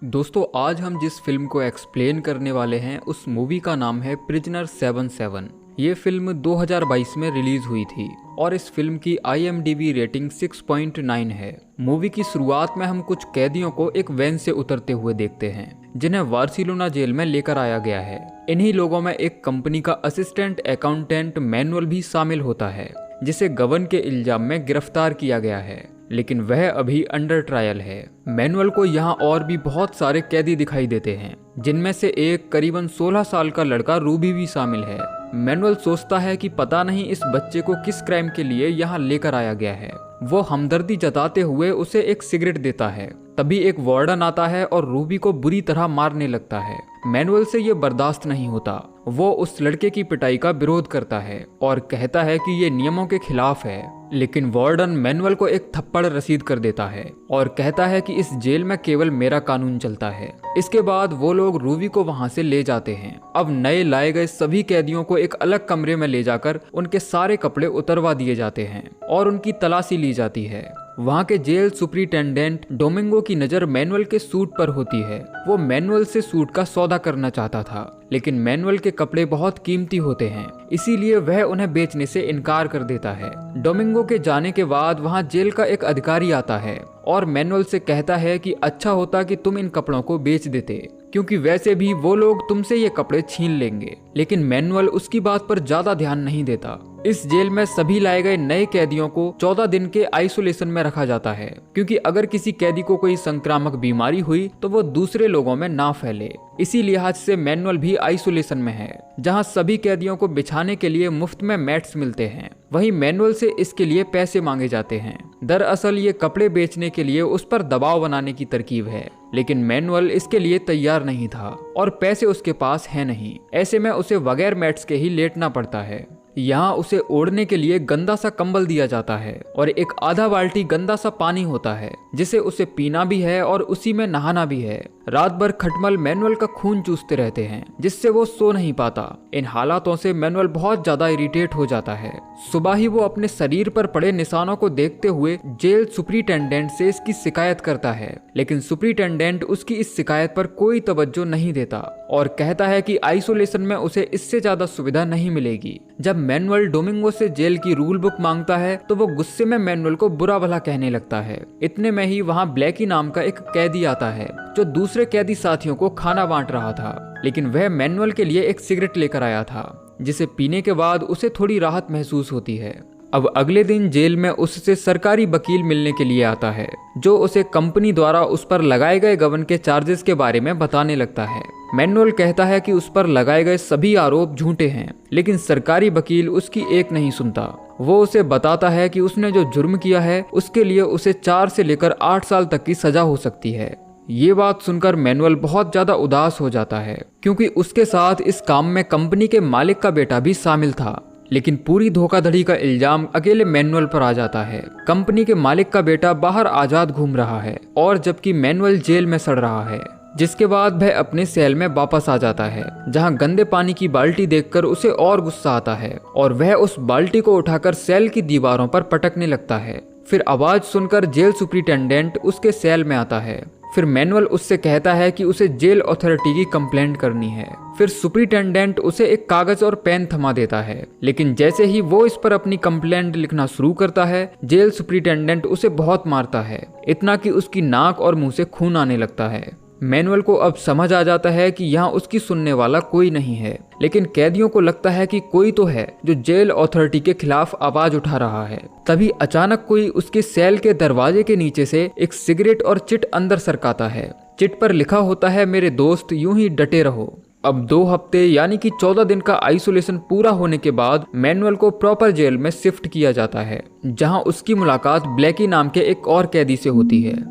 दोस्तों आज हम जिस फिल्म को एक्सप्लेन करने वाले हैं उस मूवी का नाम है प्रिजनर 77। ये फिल्म 2022 में रिलीज हुई थी और इस फिल्म की IMDb रेटिंग 6.9 है। मूवी की शुरुआत में हम कुछ कैदियों को एक वैन से उतरते हुए देखते हैं जिन्हें बार्सिलोना जेल में लेकर आया गया है। इन्हीं लोगों में एक कंपनी का असिस्टेंट अकाउंटेंट मैनुअल भी शामिल होता है जिसे गबन के इल्जाम में गिरफ्तार किया गया है, लेकिन वह अभी अंडर ट्रायल है। मैनुअल को यहाँ और भी बहुत सारे कैदी दिखाई देते हैं जिनमें से एक करीबन 16 साल का लड़का रूबी भी शामिल है। मैनुअल सोचता है कि पता नहीं इस बच्चे को किस क्राइम के लिए यहाँ लेकर आया गया है। वो हमदर्दी जताते हुए उसे एक सिगरेट देता है। तभी एक वार्डन आता है और रूबी को बुरी तरह मारने लगता है। मैनुअल से ये बर्दाश्त नहीं होता। वो उस लड़के की पिटाई का विरोध करता है और कहता है कि ये नियमों के खिलाफ है, लेकिन वार्डन मैनुअल को एक थप्पड़ रसीद कर देता है और कहता है कि इस जेल में केवल मेरा कानून चलता है। इसके बाद वो लोग रूबी को वहां से ले जाते हैं। अब नए लाए गए सभी कैदियों को एक अलग कमरे में ले जाकर उनके सारे कपड़े उतरवा दिए जाते हैं और उनकी तलाशी ली जाती है। वहाँ के जेल सुपरिटेंडेंट डोमिंगो की नज़र मैनुअल के सूट पर होती है। वो मैनुअल से सूट का सौदा करना चाहता था, लेकिन मैनुअल के कपड़े बहुत कीमती होते हैं, इसीलिए वह उन्हें बेचने से इनकार कर देता है। डोमिंगो के जाने के बाद वहाँ जेल का एक अधिकारी आता है और मैनुअल से कहता है कि अच्छा होता कि तुम इन कपड़ों को बेच देते, क्योंकि वैसे भी वो लोग तुमसे ये कपड़े छीन लेंगे। लेकिन मैनुअल उसकी बात पर ज्यादा ध्यान नहीं देता। इस जेल में सभी लाए गए नए कैदियों को 14 दिन के आइसोलेशन में रखा जाता है, क्योंकि अगर किसी कैदी को कोई संक्रामक बीमारी हुई तो वो दूसरे लोगों में ना फैले। इसी लिहाज से मैनुअल भी आइसोलेशन में है, जहां सभी कैदियों को बिछाने के लिए मुफ्त में मैट्स मिलते हैं। वहीं मैनुअल से इसके लिए पैसे मांगे जाते हैं। दरअसल ये कपड़े बेचने के लिए उस पर दबाव बनाने की तरकीब है, लेकिन मैनुअल इसके लिए तैयार नहीं था और पैसे उसके पास है नहीं। ऐसे में उसे बगैर मैट्स के ही लेटना पड़ता है। यहाँ उसे ओढ़ने के लिए गंदा सा कंबल दिया जाता है और एक आधा बाल्टी गंदा सा पानी होता है जिसे उसे पीना भी है और उसी में नहाना भी है। रात भर खटमल मैनुअल का खून चूसते रहते हैं जिससे वो सो नहीं पाता। इन हालातों से मैनुअल बहुत ज्यादा इरिटेट हो जाता है। सुबह ही वो अपने शरीर पर पड़े निशानों को देखते हुए जेल सुपरिटेंडेंट से इसकी शिकायत करता है, लेकिन सुपरिटेंडेंट उसकी इस शिकायत पर कोई तवज्जो नहीं देता और कहता है कि आइसोलेशन में उसे इससे ज्यादा सुविधा नहीं मिलेगी। जब मैनुअल डोमिंगो से जेल की रूल बुक मांगता है तो वो गुस्से में मैनुअल को बुरा भला कहने लगता है। इतने में ही वहाँ ब्लैकी नाम का एक कैदी आता है जो दूसरे कैदी साथियों को खाना बांट रहा था, लेकिन वह मैनुअल के लिए एक सिगरेट लेकर आया था जिसे पीने के बाद उसे थोड़ी राहत महसूस होती है। अब अगले दिन जेल में उससे सरकारी वकील मिलने के लिए आता है जो उसे कंपनी द्वारा उस पर लगाए गए गबन के चार्जेस के बारे में बताने लगता है। मैनुअल कहता है कि उस पर लगाए गए सभी आरोप झूठे हैं, लेकिन सरकारी वकील उसकी एक नहीं सुनता। वो उसे बताता है कि उसने जो जुर्म किया है उसके लिए उसे 4 से लेकर 8 साल तक की सजा हो सकती है। ये बात सुनकर मैनुअल बहुत ज्यादा उदास हो जाता है, क्योंकि उसके साथ इस काम में कंपनी के मालिक का बेटा भी शामिल था। लेकिन पूरी धोखाधड़ी का इल्जाम अकेले मैनुअल पर आ जाता है। कंपनी के मालिक का बेटा बाहर आजाद घूम रहा है और जबकि मैनुअल जेल में सड़ रहा है, जिसके बाद वह अपने सेल में वापस आ जाता है, जहां गंदे पानी की बाल्टी देखकर उसे और गुस्सा आता है और वह उस बाल्टी को उठाकर सेल की दीवारों पर पटकने लगता है। फिर आवाज सुनकर जेल सुपरिटेंडेंट उसके सेल में आता है। फिर मैनुअल उससे कहता है कि उसे जेल अथॉरिटी की कंप्लेंट करनी है। फिर सुपरिटेंडेंट उसे एक कागज और पेन थमा देता है, लेकिन जैसे ही वो इस पर अपनी कंप्लेंट लिखना शुरू करता है, जेल सुपरिटेंडेंट उसे बहुत मारता है, इतना कि उसकी नाक और मुंह से खून आने लगता है। मैनुअल को अब समझ आ जाता है कि यहाँ उसकी सुनने वाला कोई नहीं है, लेकिन कैदियों को लगता है कि कोई तो है जो जेल अथॉरिटी के खिलाफ आवाज उठा रहा है। तभी अचानक कोई उसके सेल के दरवाजे के नीचे से एक सिगरेट और चिट अंदर सरकाता है। चिट पर लिखा होता है, मेरे दोस्त यूं ही डटे रहो। अब 2 हफ्ते यानी कि 14 दिन का आइसोलेशन पूरा होने के बाद मैनुअल को प्रॉपर जेल में शिफ्ट किया जाता है, जहां उसकी मुलाकात ब्लैकी नाम के एक और कैदी से होती है।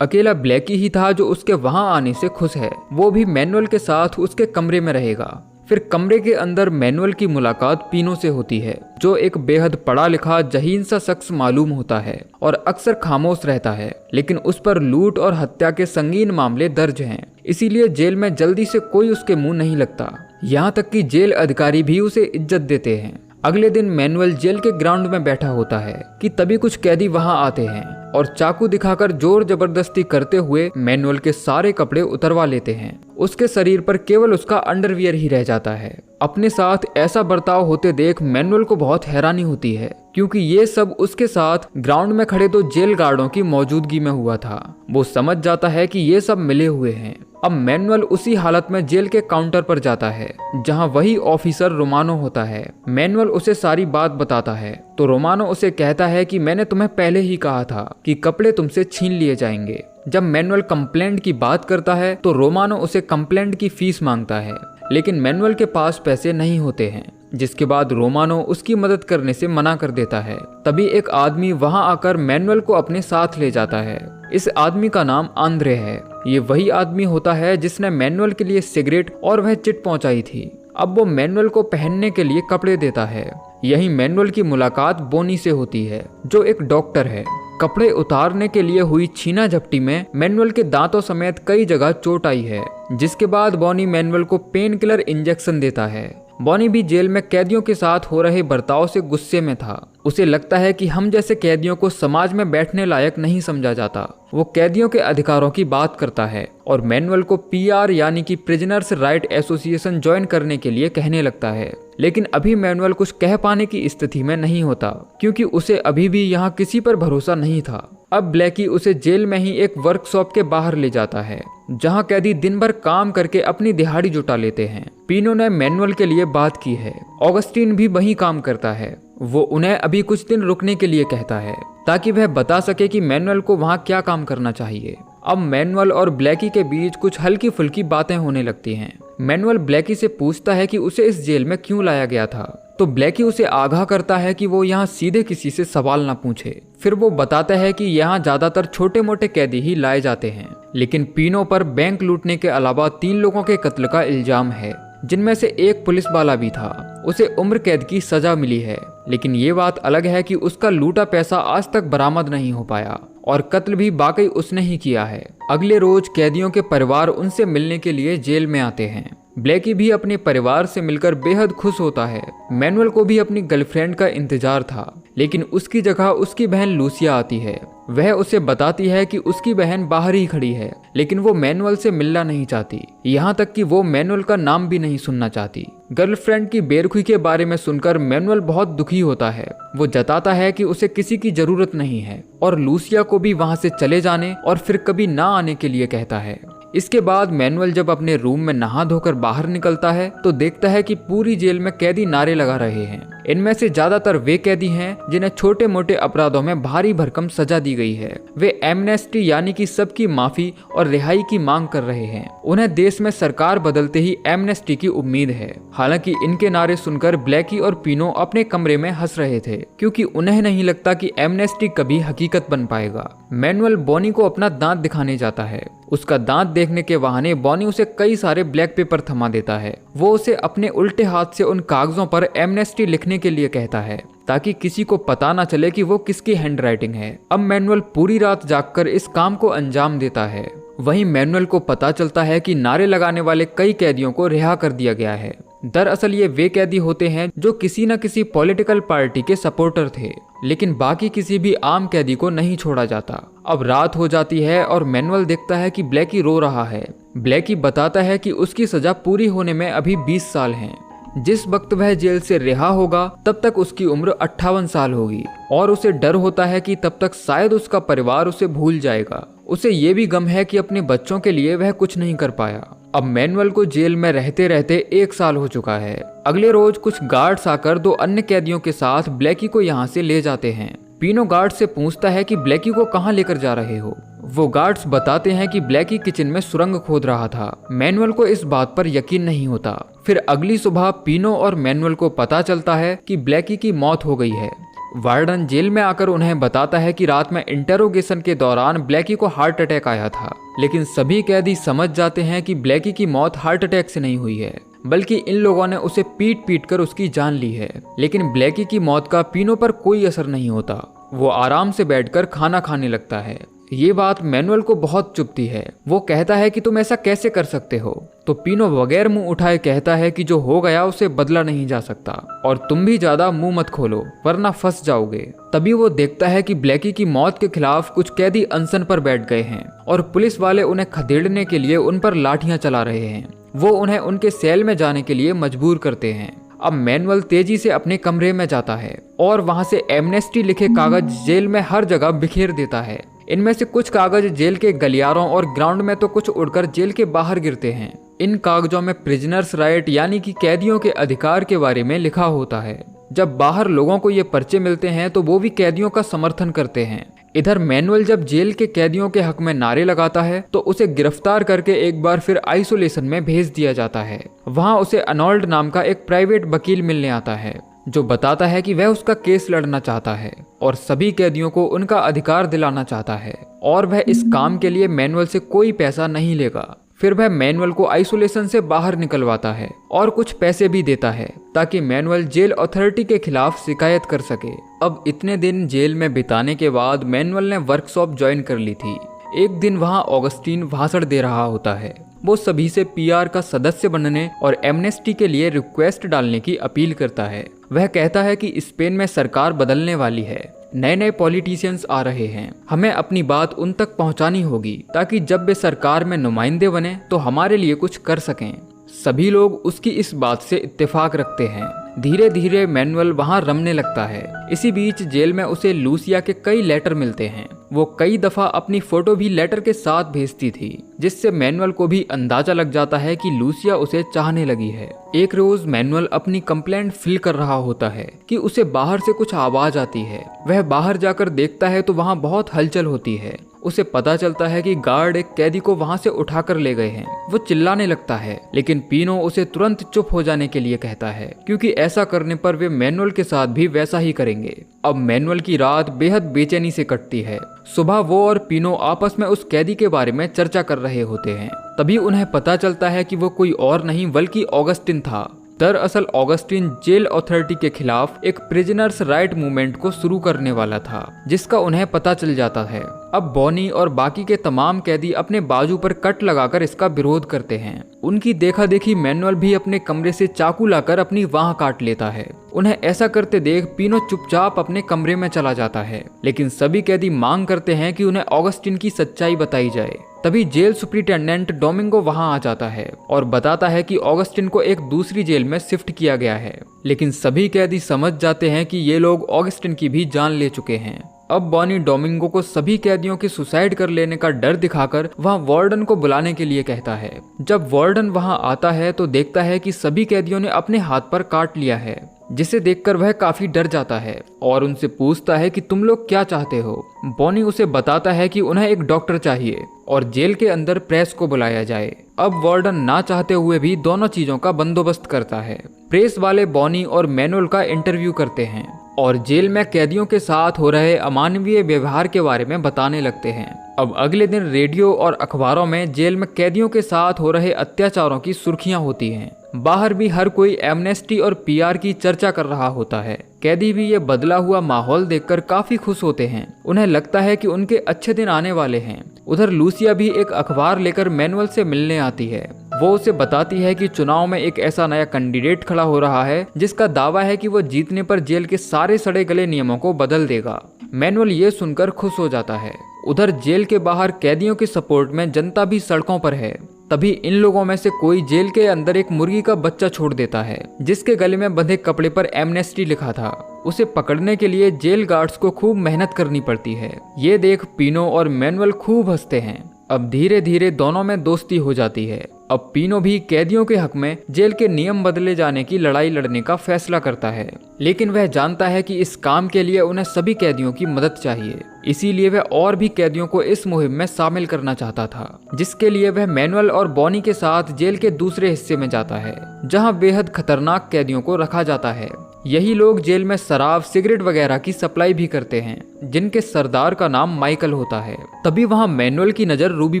अकेला ब्लैकी ही था जो उसके वहां आने से खुश है। वो भी मैनुअल के साथ उसके कमरे में रहेगा। फिर कमरे के अंदर मैनुअल की मुलाकात पीनो से होती है, जो एक बेहद पढ़ा लिखा जहीन सा शख्स मालूम होता है और अक्सर खामोश रहता है, लेकिन उस पर लूट और हत्या के संगीन मामले दर्ज हैं, इसीलिए जेल में जल्दी से कोई उसके मुंह नहीं लगता। यहाँ तक कि जेल अधिकारी भी उसे इज्जत देते हैं। अगले दिन मैनुअल जेल के ग्राउंड में बैठा होता है कि तभी कुछ कैदी वहां आते हैं। और चाकू दिखाकर जोर जबरदस्ती करते हुए मैनुअल के सारे कपड़े उतरवा लेते हैं। उसके शरीर पर केवल उसका अंडरवियर ही रह जाता है। अपने साथ ऐसा बर्ताव होते देख मैनुअल को बहुत हैरानी होती है, क्योंकि ये सब उसके साथ ग्राउंड में खड़े 2 जेल गार्डों की मौजूदगी में हुआ था। वो समझ जाता है कि ये सब मिले हुए हैं। अब मैनुअल उसी हालत में जेल के काउंटर पर जाता है जहां वही ऑफिसर रोमानो होता है। मैनुअल उसे सारी बात बताता है तो रोमानो उसे कहता है कि मैंने तुम्हें पहले ही कहा था कि कपड़े तुमसे छीन लिए जाएंगे। जब मैनुअल कंप्लेंट की बात करता है तो रोमानो उसे कंप्लेंट की फीस मांगता है, लेकिन मैनुअल के पास पैसे नहीं होते हैं, जिसके बाद रोमानो उसकी मदद करने से मना कर देता है। तभी एक आदमी वहां आकर मैनुअल को अपने साथ ले जाता है। इस आदमी का नाम आंद्रे है। ये वही आदमी होता है जिसने मैनुअल के लिए सिगरेट और वह चिट पहुंचाई थी। अब वो मैनुअल को पहनने के लिए कपड़े देता है। यही मैनुअल की मुलाकात बोनी से होती है, जो एक डॉक्टर है। कपड़े उतारने के लिए हुई छीना झपटी में मैनुअल के दांतों समेत कई जगह चोट आई है, जिसके बाद बॉनी मैनुअल को पेन किलर इंजेक्शन देता है। बॉनी भी जेल में कैदियों के साथ हो रहे बर्ताव से गुस्से में था। उसे लगता है कि हम जैसे कैदियों को समाज में बैठने लायक नहीं समझा जाता। वो कैदियों के अधिकारों की बात करता है और मैनुअल को PR यानी कि प्रिजनर्स राइट एसोसिएशन ज्वाइन करने के लिए कहने लगता है। लेकिन अभी मैनुअल कुछ कह पाने की स्थिति में नहीं होता, क्योंकि उसे अभी भी यहाँ किसी पर भरोसा नहीं था। अब ब्लैकी उसे जेल में ही एक वर्कशॉप के बाहर ले जाता है, जहां कैदी दिन भर काम करके अपनी दिहाड़ी जुटा लेते हैं। पीनो ने मैनुअल के लिए बात की है। ऑगस्टीन भी वही काम करता है। वो उन्हें अभी कुछ दिन रुकने के लिए कहता है ताकि वह बता सके कि मैनुअल को वहां क्या काम करना चाहिए। अब मैनुअल और ब्लैकी के बीच कुछ हल्की फुल्की बातें होने लगती हैं। मैनुअल ब्लैकी से पूछता है कि उसे इस जेल में क्यों लाया गया था, तो ब्लैकी उसे आगाह करता है कि वो यहाँ सीधे किसी से सवाल ना पूछे। फिर वो बताता है कि यहाँ ज्यादातर छोटे मोटे कैदी ही लाए जाते हैं, लेकिन पीनो पर बैंक लूटने के अलावा 3 लोगों के कत्ल का इल्जाम है, जिनमें से एक पुलिस वाला भी था। उसे उम्र कैद की सजा मिली है, लेकिन ये बात अलग है कि उसका लूटा पैसा आज तक बरामद नहीं हो पाया और कत्ल भी वाकई उसने ही किया है। अगले रोज कैदियों के परिवार उनसे मिलने के लिए जेल में आते हैं। ब्लैकी भी अपने परिवार से मिलकर बेहद खुश होता है। मैनुअल को भी अपनी गर्लफ्रेंड का इंतजार था, लेकिन उसकी जगह उसकी बहन लूसिया आती है। वह उसे बताती है कि उसकी बहन बाहर ही खड़ी है, लेकिन वो मैनुअल से मिलना नहीं चाहती। यहाँ तक कि वो मैनुअल का नाम भी नहीं सुनना चाहती। गर्लफ्रेंड की बेरखुई के बारे में सुनकर मैनुअल बहुत दुखी होता है। वो जताता है कि उसे किसी की जरूरत नहीं है और लूसिया को भी वहाँ से चले जाने और फिर कभी ना आने के लिए कहता है। इसके बाद मैनुअल जब अपने रूम में नहा धोकर बाहर निकलता है तो देखता है कि पूरी जेल में कैदी नारे लगा रहे हैं। इनमें से ज्यादातर वे कैदी हैं जिन्हें छोटे मोटे अपराधों में भारी भरकम सजा दी गई है। वे एमनेस्टी यानी कि सबकी माफी और रिहाई की मांग कर रहे हैं। उन्हें देश में सरकार बदलते ही एमनेस्टी की उम्मीद है। हालांकि इनके नारे सुनकर ब्लैकी और पीनो अपने कमरे में हंस रहे थे, क्योंकि उन्हें नहीं लगता कि एमनेस्टी कभी हकीकत बन पाएगा। मैनुअल बॉनी को अपना दांत दिखाने जाता है। उसका दांत देखने के बहाने बॉनी उसे कई सारे ब्लैक पेपर थमा देता है। वो उसे अपने उल्टे हाथ से उन कागजों पर एमनेस्टी लिखने के लिए कहता है, ताकि किसी को पता ना चले कि वो किसकी हैंडराइटिंग है। अब मैनुअल पूरी रात जागकर इस काम को अंजाम देता है। वहीं मैनुअल को पता चलता है कि नारे लगाने वाले कई कैदियों को रिहा कर दिया गया है। दरअसल ये वे कैदी होते हैं जो किसी न किसी पॉलिटिकल पार्टी के सपोर्टर थे, लेकिन बाकी किसी भी आम कैदी को नहीं छोड़ा जाता। अब रात हो जाती है और मैनुअल देखता है कि ब्लैकी रो रहा है। ब्लैकी बताता है कि उसकी सजा पूरी होने में अभी 20 साल हैं। जिस वक्त वह जेल से रिहा होगा तब तक उसकी उम्र 58 साल होगी और उसे डर होता है कि तब तक शायद उसका परिवार उसे भूल जाएगा। उसे ये भी गम है कि अपने बच्चों के लिए वह कुछ नहीं कर पाया। अब मैनुअल को जेल में रहते रहते 1 साल हो चुका है। अगले रोज कुछ गार्ड्स आकर 2 अन्य कैदियों के साथ ब्लैकी को यहाँ से ले जाते हैं। पीनो गार्ड से पूछता है कि ब्लैकी को कहाँ लेकर जा रहे हो। वो गार्ड्स बताते हैं कि ब्लैकी किचन में सुरंग खोद रहा था। मैनुअल को इस बात पर यकीन नहीं होता। फिर अगली सुबह पीनो और मैनुअल को पता चलता है कि ब्लैकी की मौत हो गई है। वार्डन जेल में आकर उन्हें बताता है कि रात में इंटेरोगेशन के दौरान ब्लैकी को हार्ट अटैक आया था, लेकिन सभी कैदी समझ जाते हैं कि ब्लैकी की मौत हार्ट अटैक से नहीं हुई है, बल्कि इन लोगों ने उसे पीट पीट कर उसकी जान ली है। लेकिन ब्लैकी की मौत का पीनो पर कोई असर नहीं होता। वो आराम से बैठकर खाना खाने लगता है। ये बात मैनुअल को बहुत चुभती है। वो कहता है कि तुम ऐसा कैसे कर सकते हो। तो पीनो बगैर मुंह उठाए कहता है कि जो हो गया उसे बदला नहीं जा सकता और तुम भी ज्यादा मुंह मत खोलो वरना फंस जाओगे। तभी वो देखता है कि ब्लैकी की मौत के खिलाफ कुछ कैदी अनशन पर बैठ गए हैं और पुलिस वाले उन्हें खदेड़ने के लिए उन पर लाठियां चला रहे हैं। वो उन्हें उनके सेल में जाने के लिए मजबूर करते हैं। अब मैनुअल तेजी से अपने कमरे में जाता है और वहां से एमनेस्टी लिखे कागज जेल में हर जगह बिखेर देता है। इनमें से कुछ कागज जेल के गलियारों और ग्राउंड में तो कुछ उड़कर जेल के बाहर गिरते हैं। इन कागजों में प्रिजनर्स राइट यानी कि कैदियों के अधिकार के बारे में लिखा होता है। जब बाहर लोगों को ये पर्चे मिलते हैं तो वो भी कैदियों का समर्थन करते हैं। इधर मैनुअल जब जेल के कैदियों के हक में नारे लगाता है तो उसे गिरफ्तार करके एक बार फिर आइसोलेशन में भेज दिया जाता है। वहां उसे अनोल्ड नाम का एक प्राइवेट वकील मिलने आता है जो बताता है कि वह उसका केस लड़ना चाहता है और सभी कैदियों को उनका अधिकार दिलाना चाहता है और वह इस काम के लिए मैनुअल से कोई पैसा नहीं लेगा। फिर वह मैनुअल को आइसोलेशन से बाहर निकलवाता है और कुछ पैसे भी देता है ताकि मैनुअल जेल अथॉरिटी के खिलाफ शिकायत कर सके। अब इतने दिन जेल में बिताने के बाद मैनुअल ने वर्कशॉप ज्वाइन कर ली थी। एक दिन वहां ऑगस्टीन भाषण दे रहा होता है। वो सभी से पीआर का सदस्य बनने और एमनेस्टी के लिए रिक्वेस्ट डालने की अपील करता है। वह कहता है कि स्पेन में सरकार बदलने वाली है, नए नए पॉलिटिशियंस आ रहे हैं, हमें अपनी बात उन तक पहुंचानी होगी ताकि जब वे सरकार में नुमाइंदे बने तो हमारे लिए कुछ कर सकें। सभी लोग उसकी इस बात से इत्तेफाक रखते हैं। धीरे धीरे मैनुअल वहां रमने लगता है। इसी बीच जेल में उसे लूसिया के कई लेटर मिलते हैं। वो कई दफा अपनी फोटो भी लेटर के साथ भेजती थी जिससे मैनुअल को भी अंदाजा लग जाता है कि लूसिया उसे चाहने लगी है। एक रोज मैनुअल अपनी कंप्लेंट फिल कर रहा होता है कि उसे बाहर से कुछ आवाज आती है। वह बाहर जाकर देखता है तो वहाँ बहुत हलचल होती है। उसे पता चलता है कि गार्ड एक कैदी को वहां से उठाकर ले गए हैं। वो चिल्लाने लगता है लेकिन पीनो उसे तुरंत चुप हो जाने के लिए कहता है क्योंकि ऐसा करने पर वे मैनुअल के साथ भी वैसा ही करेंगे। अब मैनुअल की रात बेहद बेचैनी से कटती है। सुबह वो और पीनो आपस में उस कैदी के बारे में चर्चा कर रहे होते हैं। तभी उन्हें पता चलता है कि वो कोई और नहीं बल्कि ऑगस्टिन था। दरअसल ऑगस्टिन जेल अथॉरिटी के खिलाफ एक प्रिजनर्स राइट मूवमेंट को शुरू करने वाला था जिसका उन्हें पता चल जाता है। अब बॉनी और बाकी के तमाम कैदी अपने बाजू पर कट लगाकर इसका विरोध करते हैं। उनकी देखा देखी मैनुअल भी अपने कमरे से चाकू लाकर अपनी वाह काट लेता है। उन्हें ऐसा करते देख पीनो चुपचाप अपने कमरे में चला जाता है लेकिन सभी कैदी मांग करते हैं कि उन्हें ऑगस्टिन की सच्चाई बताई जाए। तभी जेल सुपरिटेंडेंट डोमिंगो वहां आ जाता है और बताता है कि ऑगस्टिन को एक दूसरी जेल में शिफ्ट किया गया है। लेकिन सभी कैदी समझ जाते हैं कि ये लोग ऑगस्टिन की भी जान ले चुके हैं। अब बॉनी डोमिंगो को सभी कैदियों के सुसाइड कर लेने का डर दिखाकर वहां वार्डन को बुलाने के लिए कहता है। जब वार्डन वहां आता है तो देखता है कि सभी कैदियों ने अपने हाथ पर काट लिया है जिसे देखकर वह काफी डर जाता है और उनसे पूछता है कि तुम लोग क्या चाहते हो। बॉनी उसे बताता है कि उन्हें एक डॉक्टर चाहिए और जेल के अंदर प्रेस को बुलाया जाए। अब वार्डन ना चाहते हुए भी दोनों चीजों का बंदोबस्त करता है। प्रेस वाले बॉनी और मैनुअल का इंटरव्यू करते हैं और जेल में कैदियों के साथ हो रहे अमानवीय व्यवहार के बारे में बताने लगते हैं। अब अगले दिन रेडियो और अखबारों में जेल में कैदियों के साथ हो रहे अत्याचारों की सुर्खियां होती हैं। बाहर भी हर कोई एमनेस्टी और पीआर की चर्चा कर रहा होता है। कैदी भी ये बदला हुआ माहौल देखकर काफी खुश होते हैं। उन्हें लगता है कि उनके अच्छे दिन आने वाले हैं। उधर लूसिया भी एक अखबार लेकर मैनुअल से मिलने आती है। वो उसे बताती है कि चुनाव में एक ऐसा नया कैंडिडेट खड़ा हो रहा है जिसका दावा है कि वो जीतने पर जेल के सारे सड़े गले नियमों को बदल देगा। मैनुअल ये सुनकर खुश हो जाता है। उधर जेल के बाहर कैदियों के सपोर्ट में जनता भी सड़कों पर है। तभी इन लोगों में से कोई जेल के अंदर एक मुर्गी का बच्चा छोड़ देता है जिसके गले में बंधे कपड़े पर एमनेस्टी लिखा था। उसे पकड़ने के लिए जेल गार्ड्स को खूब मेहनत करनी पड़ती है। ये देख पीनो और मैनुअल खूब हंसते हैं। अब धीरे धीरे दोनों में दोस्ती हो जाती है। अब पीनो भी कैदियों के हक में जेल के नियम बदले जाने की लड़ाई लड़ने का फैसला करता है लेकिन वह जानता है कि इस काम के लिए उन्हें सभी कैदियों की मदद चाहिए। इसीलिए वह और भी कैदियों को इस मुहिम में शामिल करना चाहता था जिसके लिए वह मैनुअल और बॉनी के साथ जेल के दूसरे हिस्से में जाता है जहां बेहद खतरनाक कैदियों को रखा जाता है। यही लोग जेल में शराब सिगरेट वगैरह की सप्लाई भी करते हैं जिनके सरदार का नाम माइकल होता है। तभी वहां मैनुअल की नजर रूबी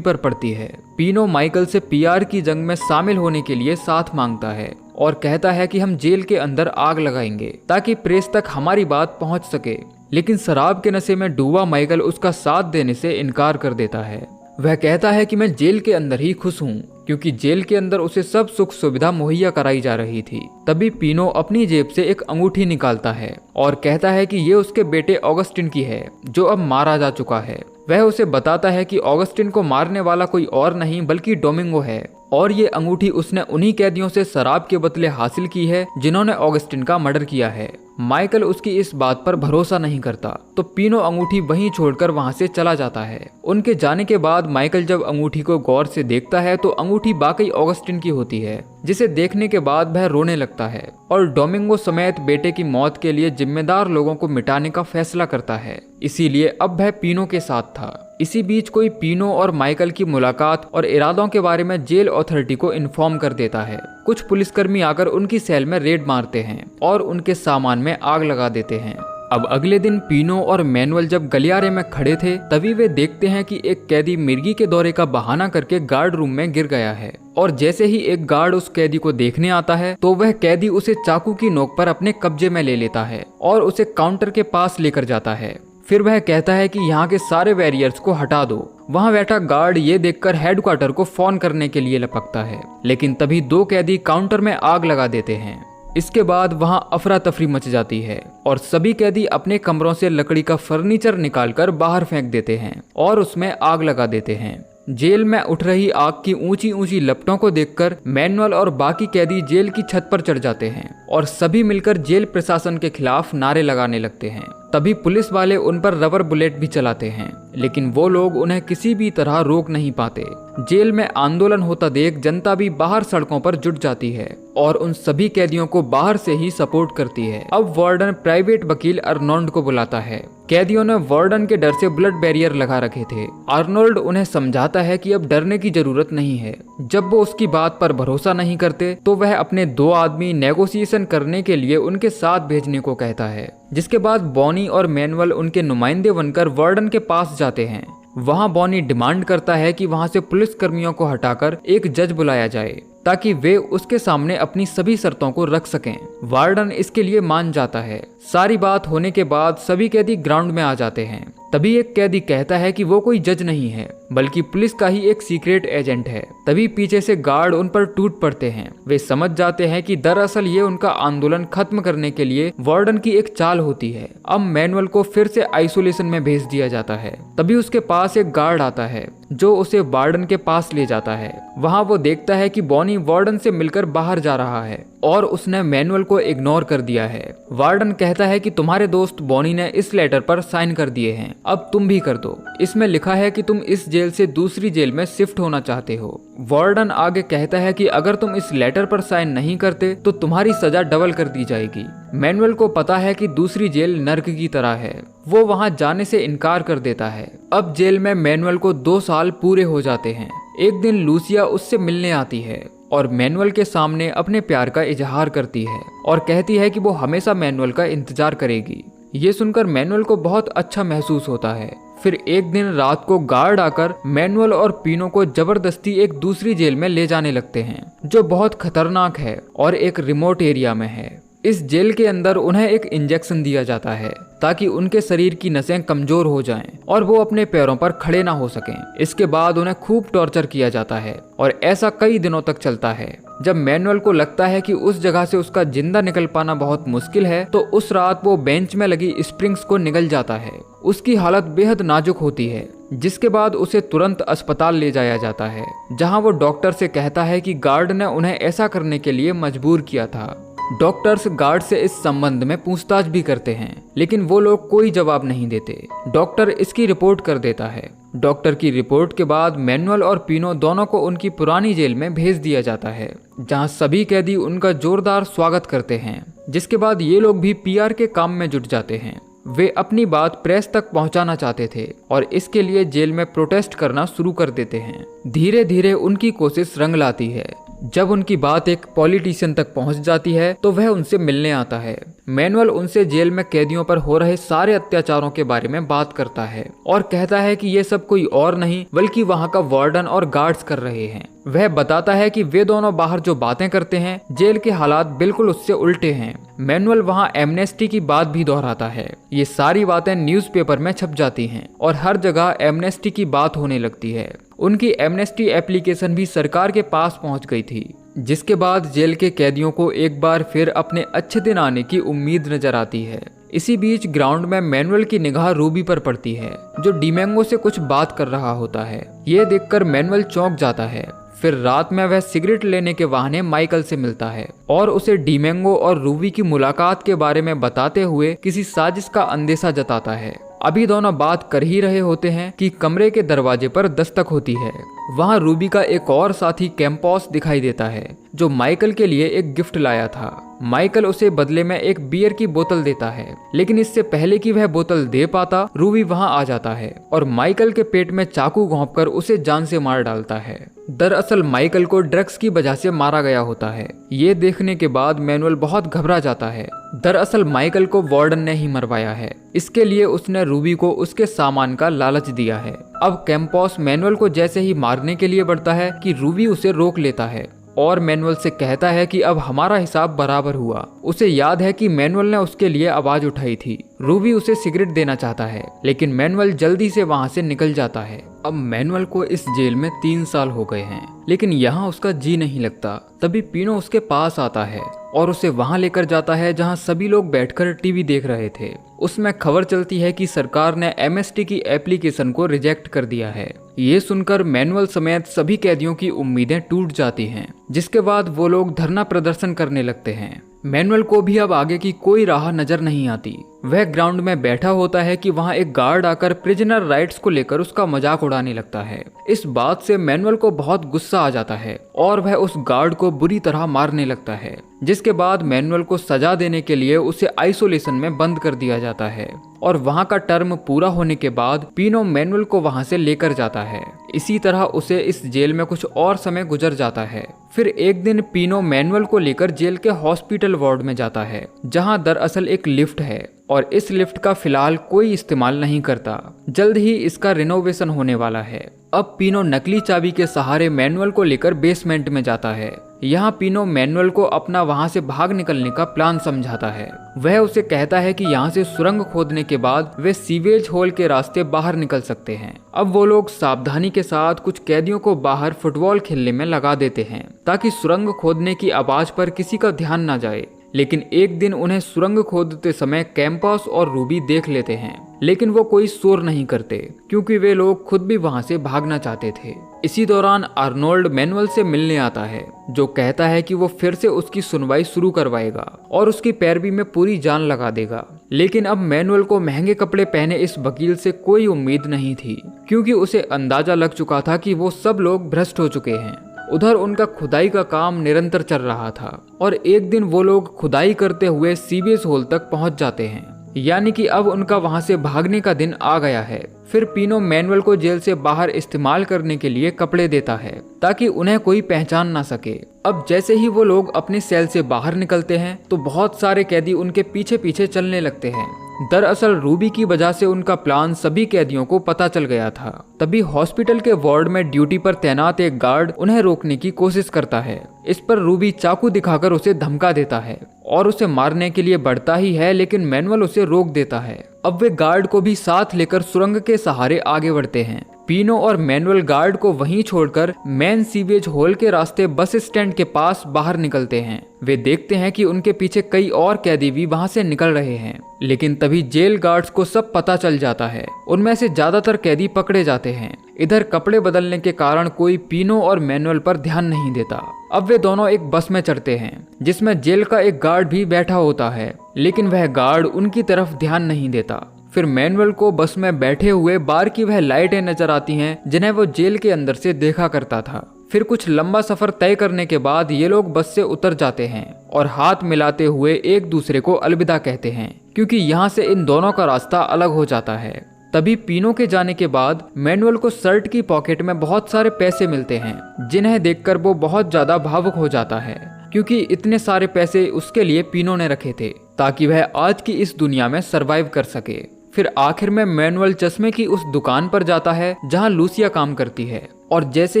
पर पड़ती है। पीनो माइकल से पीआर की जंग में शामिल होने के लिए साथ मांगता है और कहता है कि हम जेल के अंदर आग लगाएंगे ताकि प्रेस तक हमारी बात पहुंच सके। लेकिन शराब के नशे में डूबा माइकल उसका साथ देने से इनकार कर देता है। वह कहता है कि मैं जेल के अंदर ही खुश हूँ, क्योंकि जेल के अंदर उसे सब सुख सुविधा मुहैया कराई जा रही थी। तभी पीनो अपनी जेब से एक अंगूठी निकालता है और कहता है कि ये उसके बेटे ऑगस्टिन की है, जो अब मारा जा चुका है। वह उसे बताता है कि ऑगस्टिन को मारने वाला कोई और नहीं बल्कि डोमिंगो है, और ये अंगूठी उसने उन्हीं कैदियों से शराब के बदले हासिल की है जिन्होंने ऑगस्टिन का मर्डर किया है। माइकल उसकी इस बात पर भरोसा नहीं करता, तो पीनो अंगूठी वहीं छोड़कर वहां से चला जाता है। उनके जाने के बाद माइकल जब अंगूठी को गौर से देखता है तो अंगूठी वाकई ऑगस्टिन की होती है, जिसे देखने के बाद वह रोने लगता है और डोमिंगो समेत बेटे की मौत के लिए जिम्मेदार लोगों को मिटाने का फैसला करता है। इसीलिए अब वह पीनो के साथ था। इसी बीच कोई पीनो और माइकल की मुलाकात और इरादों के बारे में जेल अथॉरिटी को इन्फॉर्म कर देता है। कुछ पुलिसकर्मी आकर उनकी सेल में रेड मारते हैं और उनके सामान में आग लगा देते हैं। अब अगले दिन पीनो और मैनुअल जब गलियारे में खड़े थे, तभी वे देखते हैं कि एक कैदी मिर्गी के दौरे का बहाना करके गार्ड रूम में गिर गया है। और जैसे ही एक गार्ड उस कैदी को देखने आता है तो वह कैदी उसे चाकू की नोक पर अपने कब्जे में ले लेता है और उसे काउंटर के पास लेकर जाता है। फिर वह कहता है कि यहाँ के सारे बैरियर्स को हटा दो। वहाँ बैठा गार्ड ये देखकर हेडक्वार्टर को फोन करने के लिए लपकता है, लेकिन तभी 2 कैदी काउंटर में आग लगा देते हैं। इसके बाद वहां अफरा तफरी मच जाती है और सभी कैदी अपने कमरों से लकड़ी का फर्नीचर निकालकर बाहर फेंक देते हैं और उसमें आग लगा देते हैं। जेल में उठ रही आग की ऊंची ऊंची लपटों को देखकर मैनुअल और बाकी कैदी जेल की छत पर चढ़ जाते हैं और सभी मिलकर जेल प्रशासन के खिलाफ नारे लगाने लगते हैं। तभी पुलिस वाले उन पर रबर बुलेट भी चलाते हैं, लेकिन वो लोग उन्हें किसी भी तरह रोक नहीं पाते। जेल में आंदोलन होता देख जनता भी बाहर सड़कों पर जुट जाती है और उन सभी कैदियों को बाहर से ही सपोर्ट करती है। अब वार्डन प्राइवेट वकील अर्नोल्ड को बुलाता है। कैदियों ने वार्डन के डर से ब्लड बैरियर लगा रखे थे। अर्नोल्ड उन्हें समझाता है कि अब डरने की जरूरत नहीं है। जब वो उसकी बात पर भरोसा नहीं करते तो वह अपने 2 आदमी नेगोशिएशन करने के लिए उनके साथ भेजने को कहता है, जिसके बाद बॉनी और मैनुअल उनके नुमाइंदे बनकर वार्डन के पास जाते हैं। वहां बॉनी डिमांड करता है कि वहां से पुलिस कर्मियों को हटाकर एक जज बुलाया जाए ताकि वे उसके सामने अपनी सभी शर्तों को रख सकें। वार्डन इसके लिए मान जाता है। सारी बात होने के बाद सभी कैदी ग्राउंड में आ जाते हैं। तभी एक कैदी कहता है कि वो कोई जज नहीं है बल्कि पुलिस का ही एक सीक्रेट एजेंट है। तभी पीछे से गार्ड उन पर टूट पड़ते हैं। वे समझ जाते हैं कि दरअसल ये उनका आंदोलन खत्म करने के लिए वार्डन की एक चाल होती है। अब मैनुअल को फिर से आइसोलेशन में भेज दिया जाता है। तभी उसके पास एक गार्ड आता है जो उसे वार्डन के पास ले जाता है। वहां वो देखता है कि बॉनी वार्डन से मिलकर बाहर जा रहा है और उसने मैनुअल को इग्नोर कर दिया है। वार्डन कहता है कि तुम्हारे दोस्त बॉनी ने इस लेटर पर साइन कर दिए हैं, अब तुम भी कर दो। इसमें लिखा है कि तुम इस जेल से दूसरी जेल में शिफ्ट होना चाहते हो। वार्डन आगे कहता है कि अगर तुम इस लेटर पर साइन नहीं करते तो तुम्हारी सजा डबल कर दी जाएगी। मैनुअल को पता है कि दूसरी जेल नर्क की तरह है। वो वहां जाने से इनकार कर देता है। अब जेल में मैनुअल को 2 साल पूरे हो जाते हैं। एक दिन लूसिया उससे मिलने आती है और मैनुअल के सामने अपने प्यार का इजहार करती है और कहती है कि वो हमेशा मैनुअल का इंतजार करेगी। ये सुनकर मैनुअल को बहुत अच्छा महसूस होता है। फिर एक दिन रात को गार्ड आकर मैनुअल और पीनो को जबरदस्ती एक दूसरी जेल में ले जाने लगते हैं, जो बहुत खतरनाक है और एक रिमोट एरिया में है। इस जेल के अंदर उन्हें एक इंजेक्शन दिया जाता है ताकि उनके शरीर की नसें कमजोर हो जाएं और वो अपने पैरों पर खड़े ना हो सकें। इसके बाद उन्हें खूब टॉर्चर किया जाता है और ऐसा कई दिनों तक चलता है। जब मैनुअल को लगता है कि उस जगह से उसका जिंदा निकल पाना बहुत मुश्किल है तो उस रात वो बेंच में लगी स्प्रिंग्स को निगल जाता है। उसकी हालत बेहद नाजुक होती है, जिसके बाद उसे तुरंत अस्पताल ले जाया जाता है, जहां वो डॉक्टर से कहता है कि गार्ड ने उन्हें ऐसा करने के लिए मजबूर किया था। डॉक्टर्स गार्ड से इस संबंध में पूछताछ भी करते हैं, लेकिन वो लोग कोई जवाब नहीं देते। डॉक्टर इसकी रिपोर्ट कर देता है। डॉक्टर की रिपोर्ट के बाद मैनुअल और पीनो दोनों को उनकी पुरानी जेल में भेज दिया जाता है, जहां सभी कैदी उनका जोरदार स्वागत करते हैं। जिसके बाद ये लोग भी पीआर के काम में जुट जाते हैं। वे अपनी बात प्रेस तक पहुंचाना चाहते थे और इसके लिए जेल में प्रोटेस्ट करना शुरू कर देते हैं। धीरे धीरे उनकी कोशिश रंग लाती है। जब उनकी बात एक पॉलिटिशियन तक पहुंच जाती है तो वह उनसे मिलने आता है। मैनुअल उनसे जेल में कैदियों पर हो रहे सारे अत्याचारों के बारे में बात करता है और कहता है कि ये सब कोई और नहीं बल्कि वहाँ का वार्डन और गार्ड्स कर रहे हैं। वह बताता है कि वे दोनों बाहर जो बातें करते हैं जेल के हालात बिल्कुल उससे उल्टे हैं। मैनुअल वहाँ एमनेस्टी की बात भी दोहराता है। ये सारी बातें न्यूज़पेपर में छप जाती हैं और हर जगह एमनेस्टी की बात होने लगती है। उनकी एमनेस्टी एप्लीकेशन भी सरकार के पास पहुंच गई थी, जिसके बाद जेल के कैदियों को एक बार फिर अपने अच्छे दिन आने की उम्मीद नजर आती है। इसी बीच ग्राउंड में मैनुअल की निगाह रूबी पर पड़ती है, जो डीमेंगो से कुछ बात कर रहा होता है। ये देखकर मैनुअल चौंक जाता है। फिर रात में वह सिगरेट लेने के बहाने माइकल से मिलता है और उसे डीमेंगो और रूबी की मुलाकात के बारे में बताते हुए किसी साजिश का अंदेशा जताता है। अभी दोनों बात कर ही रहे होते हैं कि कमरे के दरवाजे पर दस्तक होती है। वहाँ रूबी का एक और साथी कैंपस दिखाई देता है, जो माइकल के लिए एक गिफ्ट लाया था। माइकल उसे बदले में एक बियर की बोतल देता है, लेकिन इससे पहले कि वह बोतल दे पाता रूबी वहाँ आ जाता है और माइकल के पेट में चाकू घोंपकर उसे जान से मार डालता है। दरअसल माइकल को ड्रग्स की वजह से मारा गया होता है। ये देखने के बाद मैनुअल बहुत घबरा जाता है। दरअसल माइकल को वार्डन ने ही मरवाया है। इसके लिए उसने रूबी को उसके सामान का लालच दिया है। अब कैंपस मैनुअल को जैसे ही मारने के लिए बढ़ता है कि रूबी उसे रोक लेता है और मैनुअल से कहता है कि अब हमारा हिसाब बराबर हुआ। उसे याद है कि मैनुअल ने उसके लिए आवाज उठाई थी। रूबी उसे सिगरेट देना चाहता है, लेकिन मैनुअल जल्दी से वहां से निकल जाता है। अब मैनुअल को इस जेल में 3 साल हो गए हैं, लेकिन यहाँ उसका जी नहीं लगता। तभी पीनो उसके पास आता है और उसे वहां लेकर जाता है जहां सभी लोग बैठकर टीवी देख रहे थे। उसमें खबर चलती है कि सरकार ने एमएसटी की एप्लीकेशन को रिजेक्ट कर दिया है। ये सुनकर मैनुअल समेत सभी कैदियों की उम्मीदें टूट जाती हैं, जिसके बाद वो लोग धरना प्रदर्शन करने लगते हैं। मैनुअल को भी अब आगे की कोई राह नजर नहीं आती। वह ग्राउंड में बैठा होता है कि वहां एक गार्ड आकर प्रिजनर राइट्स को लेकर उसका मजाक उड़ाने लगता है। इस बात से मैनुअल को बहुत गुस्सा आ जाता है और वह उस गार्ड को बुरी तरह मारने लगता है, जिसके बाद मैनुअल को सजा देने के लिए उसे आइसोलेशन में बंद कर दिया जाता है और वहां का टर्म पूरा होने के बाद पीनो मैनुअल को वहां से लेकर जाता है। इसी तरह उसे इस जेल में कुछ और समय गुजर जाता है। फिर एक दिन पीनो मैनुअल को लेकर जेल के हॉस्पिटल वार्ड में जाता है, जहां दरअसल एक लिफ्ट है और इस लिफ्ट का फिलहाल कोई इस्तेमाल नहीं करता। जल्द ही इसका रिनोवेशन होने वाला है। अब पीनो नकली चाबी के सहारे मैनुअल को लेकर बेसमेंट में जाता है। यहाँ पीनो मैनुअल को अपना वहाँ से भाग निकलने का प्लान समझाता है। वह उसे कहता है कि यहाँ से सुरंग खोदने के बाद वे सीवेज होल के रास्ते बाहर निकल सकते हैं। अब वो लोग सावधानी के साथ कुछ कैदियों को बाहर फुटबॉल खेलने में लगा देते हैं, ताकि सुरंग खोदने की आवाज पर किसी का ध्यान न जाए। लेकिन एक दिन उन्हें सुरंग खोदते समय कैंपस और रूबी देख लेते हैं, लेकिन वो कोई शोर नहीं करते क्योंकि वे लोग खुद भी वहां से भागना चाहते थे। इसी दौरान आर्नोल्ड मैनुअल से मिलने आता है, जो कहता है कि वो फिर से उसकी सुनवाई शुरू करवाएगा और उसकी पैरवी में पूरी जान लगा देगा। लेकिन अब मैनुअल को महंगे कपड़े पहने इस वकील से कोई उम्मीद नहीं थी, क्योंकि उसे अंदाजा लग चुका था कि वो सब लोग भ्रष्ट हो चुके हैं। उधर उनका खुदाई का काम निरंतर चल रहा था और एक दिन वो लोग खुदाई करते हुए सीवेज होल तक पहुंच जाते हैं, यानी कि अब उनका वहां से भागने का दिन आ गया है। फिर पीनो मैनुअल को जेल से बाहर इस्तेमाल करने के लिए कपड़े देता है, ताकि उन्हें कोई पहचान ना सके। अब जैसे ही वो लोग अपने सेल से बाहर निकलते हैं तो बहुत सारे कैदी उनके पीछे पीछे चलने लगते हैं। दरअसल रूबी की वजह से उनका प्लान सभी कैदियों को पता चल गया था। तभी हॉस्पिटल के वार्ड में ड्यूटी पर तैनात एक गार्ड उन्हें रोकने की कोशिश करता है। इस पर रूबी चाकू दिखाकर उसे धमका देता है और उसे मारने के लिए बढ़ता ही है, लेकिन मैनुअल उसे रोक देता है। अब वे गार्ड को भी साथ लेकर सुरंग के सहारे आगे बढ़ते हैं। पीनो और मैनुअल गार्ड को वहीं छोड़कर मेन सीवेज होल के रास्ते बस स्टैंड के पास बाहर निकलते हैं। वे देखते हैं कि उनके पीछे कई और कैदी भी वहां से निकल रहे हैं, लेकिन तभी जेल गार्ड्स को सब पता चल जाता है। उनमें से ज्यादातर कैदी पकड़े जाते हैं। इधर कपड़े बदलने के कारण कोई पीनो और मैनुअल पर ध्यान नहीं देता। अब वे दोनों एक बस में चढ़ते हैं, जिसमें जेल का एक गार्ड भी बैठा होता है, लेकिन वह गार्ड उनकी तरफ ध्यान नहीं देता। फिर मैनुअल को बस में बैठे हुए बार की वह लाइटें नजर आती हैं, जिन्हें वो जेल के अंदर से देखा करता था। फिर कुछ लंबा सफर तय करने के बाद ये लोग बस से उतर जाते हैं और हाथ मिलाते हुए एक दूसरे को अलविदा कहते हैं, क्योंकि यहाँ से इन दोनों का रास्ता अलग हो जाता है। तभी पीनो के जाने के बाद मैनुअल को शर्ट की पॉकेट में बहुत सारे पैसे मिलते हैं, जिन्हें देखकर वो बहुत ज्यादा भावुक हो जाता है, क्योंकि इतने सारे पैसे उसके लिए पीनो ने रखे थे। ताकि वह आज की इस दुनिया में सरवाइव कर सके। फिर आखिर में मैनुअल चश्मे की उस दुकान पर जाता है जहां लूसिया काम करती है, और जैसे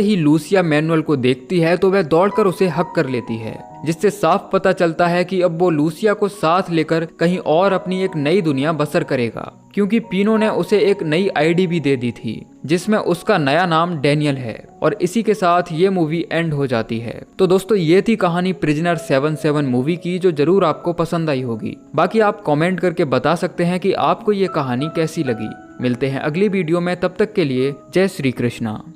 ही लूसिया मैनुअल को देखती है तो वह दौड़कर उसे हक कर लेती है, जिससे साफ पता चलता है कि अब वो लूसिया को साथ लेकर कहीं और अपनी एक नई दुनिया बसर करेगा, क्योंकि पीनो ने उसे एक नई आईडी भी दे दी थी जिसमें उसका नया नाम डैनियल है। और इसी के साथ ये मूवी एंड हो जाती है। तो दोस्तों ये थी कहानी प्रिजनर 77 मूवी की, जो जरूर आपको पसंद आई होगी। बाकी आप कमेंट करके बता सकते हैं कि आपको ये कहानी कैसी लगी। मिलते हैं अगली वीडियो में, तब तक के लिए जय श्री कृष्णा।